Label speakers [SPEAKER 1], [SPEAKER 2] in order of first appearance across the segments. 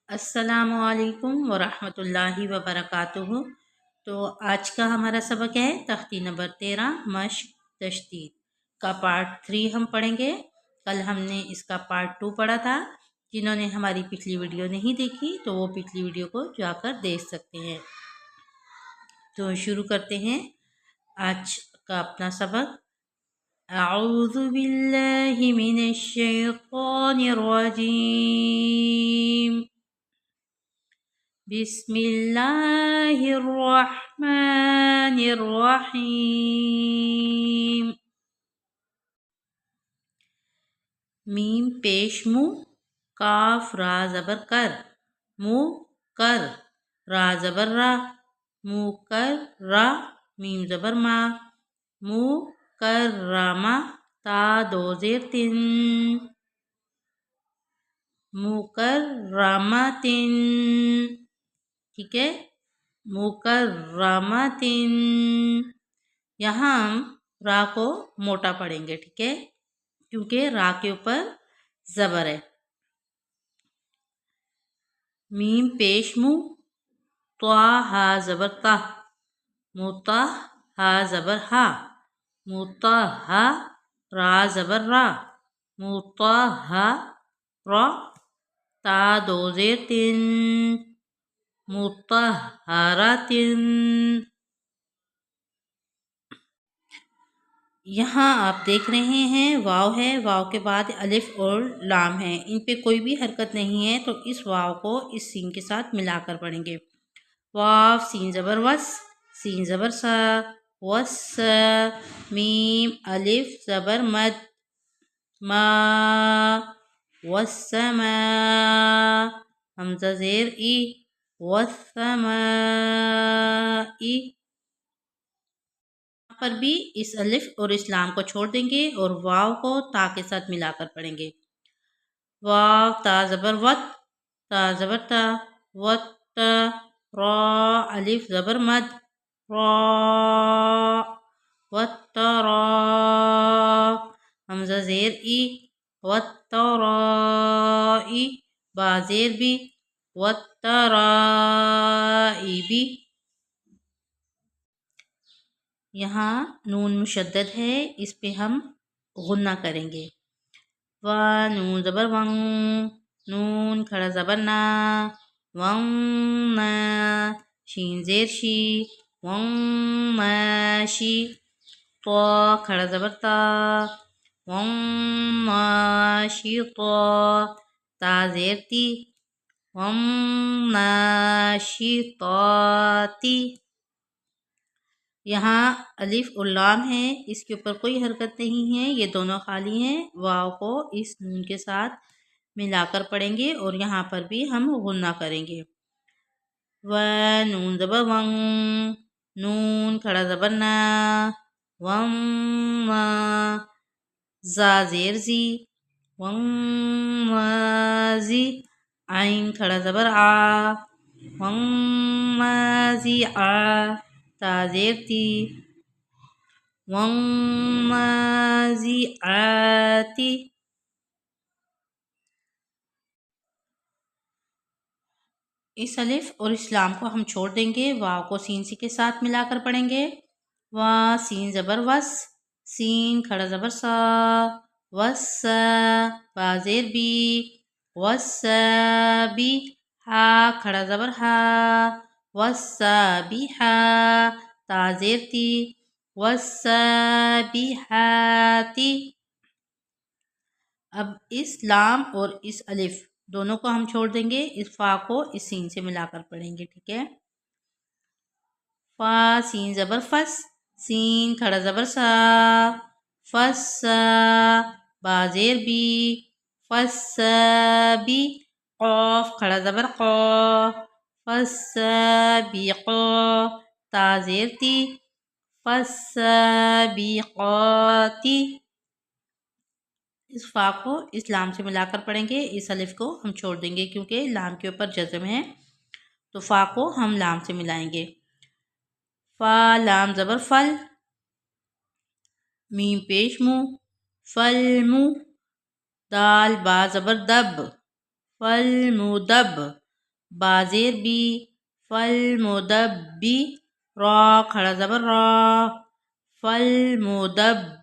[SPEAKER 1] السلام علیکم ورحمۃ اللہ وبرکاتہ۔ تو آج کا ہمارا سبق ہے تختی نمبر 13 مشق تشدید کا پارٹ 3 ہم پڑھیں گے۔ کل ہم نے اس کا پارٹ 2 پڑھا تھا۔ جنہوں نے ہماری پچھلی ویڈیو نہیں دیکھی تو وہ پچھلی ویڈیو کو جا کر دیکھ سکتے ہیں۔ تو شروع کرتے ہیں آج کا اپنا سبق۔ اعوذ باللہ من الشیطان الرجیم، بسم اللہ الرحمن الرحیم۔ میم پیش مو، کاف را زبر کر، مو کر، را زبر را، مو کر را، میم زبر ما، مو کر راما، تا دو زیر تن، مکرمتن، ٹھیک ہے، مکرمتن۔ یہاں ہم را کو موٹا پڑھیں گے، ٹھیک ہے، کیونکہ را کے اوپر زبر ہے۔ میم پیش مو، طا ہا زبر تا، متا ہا زبر ہا، متا ہا، را زبر را، متا ہا را، تا دو زیر تن، مطہراتن۔ یہاں آپ دیکھ رہے ہیں واو ہے، واو کے بعد الف اور لام ہے، ان پہ کوئی بھی حرکت نہیں ہے، تو اس واو کو اس سین کے ساتھ ملا کر پڑھیں گے۔ واو سین زبر وس، سین زبر سا، وس، میم الف زبر مد، ما، والسماء، حمزہ زیر ای، والسماء۔ یہاں پر بھی اس الف اور اس لام کو چھوڑ دیں گے اور واو کو تا کے ساتھ ملا کر پڑھیں گے۔ واو تا زبر وت، تا زبر تا، وت، را الف زبر مد، را، وترا، حمزہ زیر ای، وترائی، با زیر بھی، وترائبی۔ یہاں نون مشدد ہے، اس پہ ہم غنہ کریں گے۔ و نون زبر ون، نون کھڑا زبر نا، ون نا، شین زیر شی، ون ماشی، طا کھڑا زبر تا، ون ماشی طا، تا زیر تی، ون ماشی طاتی۔ یہاں الف اور لام ہے، اس کے اوپر کوئی حرکت نہیں ہے، یہ دونوں خالی ہیں۔ واو کو اس نون کے ساتھ ملا کر پڑھیں گے اور یہاں پر بھی ہم غنہ کریں گے۔ و نون زبر ون، نون کھڑا زبر نا، ون نا، زا زیر زی، ون مازی، عین کھڑا زبر آ، ون مازی آ، تا زیر تی، ون مازی آتی۔ اس الف اور اس لام کو ہم چھوڑ دیں گے، واو کو سین سی کے ساتھ ملا کر پڑھیں گے۔ وا سین زبر وس، سین کھڑا زبر سا، وس، با زیر بی، وس بی، ہا کھڑا زبر ہا، وس بی ہا، تا زیر تی، وس بی ہاتی۔ اب اس لام اور اس الف دونوں کو ہم چھوڑ دیں گے، اس فا کو اس سین سے ملا کر پڑھیں گے، ٹھیک ہے۔ فا سین زبر فس، سین کھڑا زبر سا، فس، با زیر بی، فس بی، قاف کھڑا زبر قا، فس بی قا، تا زیر تی، فس بی قاتی۔ اس فا کو اس لام سے ملا کر پڑھیں گے، اس الف کو ہم چھوڑ دیں گے کیونکہ لام کے اوپر جزم ہے، تو فا کو ہم لام سے ملائیں گے۔ فا لام زبر فل، میم پیش مو، فل مو، دال با زبر دب، فل مو دب، با زیر بی، فالمدبی، را کھڑا زبر را، فالمدبرا،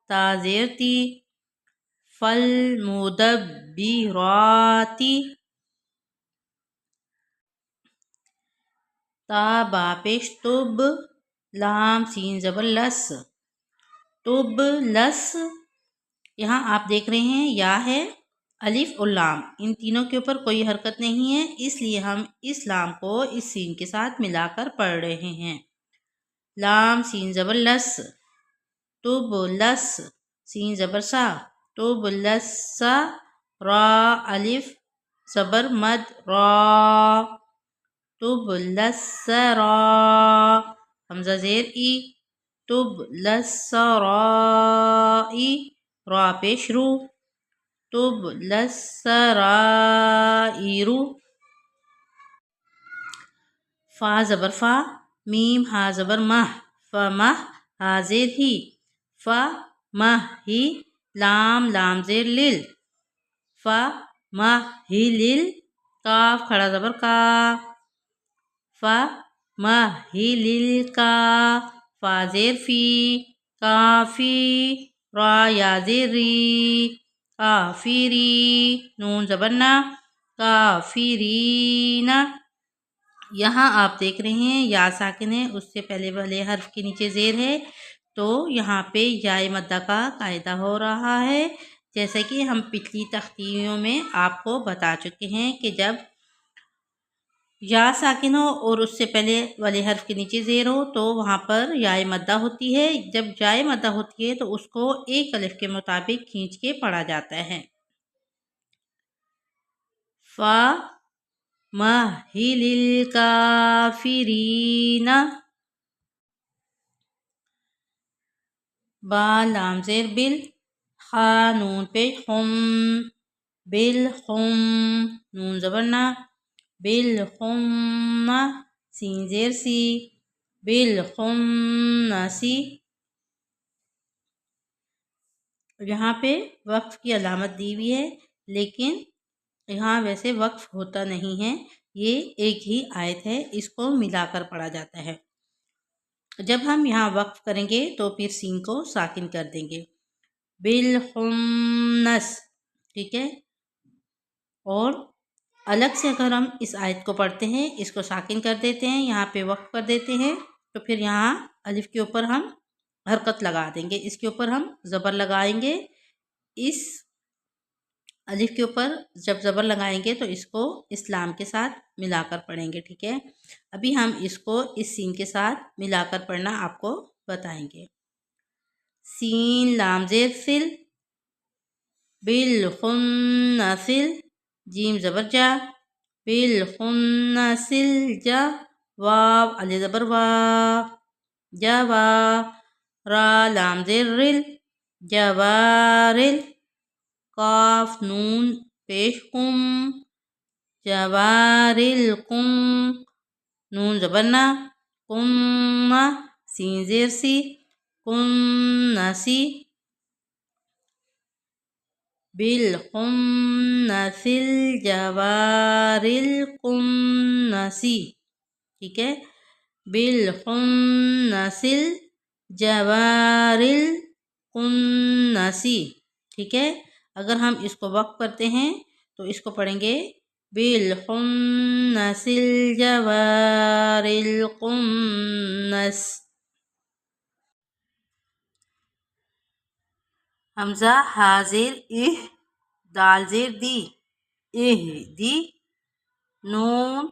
[SPEAKER 1] تا زیر تی، فالمدبراتی، تا با پیش تب، لام سین زبر لس، تب لس. یہاں آپ دیکھ رہے ہیں یا ہے، الف اور لام، ان تینوں کے اوپر کوئی حرکت نہیں ہے، اس لیے ہم اس لام کو اس سین کے ساتھ ملا کر پڑھ رہے ہیں. لام سین زبر لس، تب لس، سین زبر سا، تب لسا، را الف زبر مد را، تب لسرا، حمزہ زیر ای، تب لسرائی، را پیش رو، تب لسرائرو. فا زبر فا، میم ہا زبر مہ، فمہ، ہا زیر ہی، فمہ ہی، لام لام زیر لل، فمہ ہی لل، کاف کھڑا زبر کا، فمہ ہی لل کا، فا زیر فی، کافی، را یا زیر ری، کافری، نون زبر نا، کافرین. یہاں آپ دیکھ رہے ہیں یا ساکن ہے، اس سے پہلے والے حرف کے نیچے زیر ہے، تو یہاں پہ یائے مدہ کا قاعدہ ہو رہا ہے. جیسا کہ ہم پچھلی تختیوں میں آپ کو بتا چکے ہیں کہ جب یا ساکن ہو اور اس سے پہلے والے حرف کے نیچے زیر ہو تو وہاں پر یائے مدہ ہوتی ہے. جب یائے مدہ ہوتی ہے تو اس کو ایک الف کے مطابق کھینچ کے پڑھا جاتا ہے. فا مہل الکافرین، با لام زیر بل، خا نون پیش خم، بالخم، نون زبر نا، بالخم، سین زیر سی، بالخنسی. یہاں پہ وقف کی علامت دی ہوئی ہے، لیکن یہاں ویسے وقف ہوتا نہیں ہے، یہ ایک ہی آیت ہے، اس کو ملا کر پڑھا جاتا ہے. جب ہم یہاں وقف کریں گے تو پھر سین کو ساکن کر دیں گے، بالخنس، ٹھیک ہے. اور الگ سے اگر ہم اس آیت کو پڑھتے ہیں، اس کو ساکن کر دیتے ہیں، یہاں پہ وقف کر دیتے ہیں، تو پھر یہاں الف کے اوپر ہم حرکت لگا دیں گے، اس کے اوپر ہم زبر لگائیں گے. اس الف کے اوپر جب زبر لگائیں گے تو اس کو اسلام کے ساتھ ملا کر پڑھیں گے، ٹھیک ہے. ابھی ہم اس کو اس سین کے ساتھ ملا کر پڑھنا آپ کو بتائیں گے. سین لام زیر سل، بالخنسل، جیم زبر جا، بالخنسل جا، واو الف زبر وا، جوا، را لام زیر رل، جوارل، قاف نون پیش قم، جوارل قم، نون زبر نا، قم، سین زیر سی، قنسی، بالخنس الجوار القنسی، ٹھیک ہے. بالخنس الجوار القنسی، ٹھیک ہے. اگر ہم اس کو وقف کرتے ہیں تو اس کو پڑھیں گے بالخنس الجوار القنس. حمزہ حاضر اہ، دال زیر دی، اہ دی، نون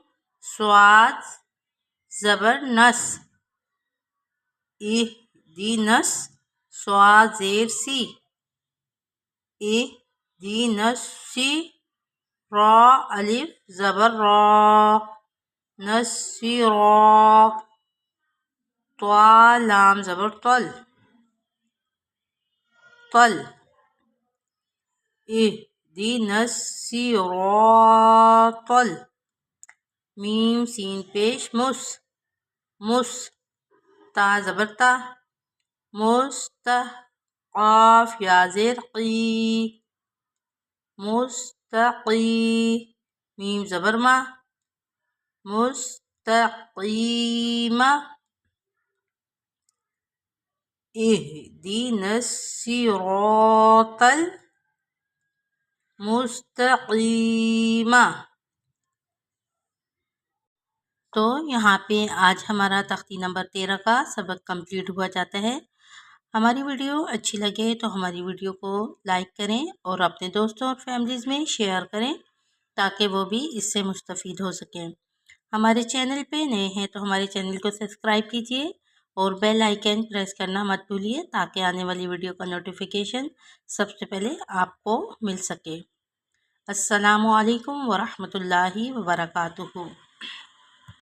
[SPEAKER 1] سواد زبر نس، اہ دی نس، سواد زیر سی، اہ دی نسی، را الف زبر را، نسی را، طا لام زبر طل، طل، اهدنا الصراط، میم سین پیش مس، مس، تا زبر تا، مستح، قاف یا زیر قی، مستقی، میم زبر ما، مستقیمہ، اہدنا الصراط المستقیمہ۔ تو یہاں پہ آج ہمارا تختی نمبر 13 کا سبق کمپلیٹ ہوا جاتا ہے۔ ہماری ویڈیو اچھی لگے تو ہماری ویڈیو کو لائک کریں اور اپنے دوستوں اور فیملیز میں شیئر کریں تاکہ وہ بھی اس سے مستفید ہو سکیں۔ ہمارے چینل پہ نئے ہیں تو ہمارے چینل کو سبسکرائب کیجیے اور بیل آئیکن پریس کرنا مت بھولیے تاکہ آنے والی ویڈیو کا نوٹیفیکیشن سب سے پہلے آپ کو مل سکے۔ السلام علیکم ورحمۃ اللہ وبرکاتہ۔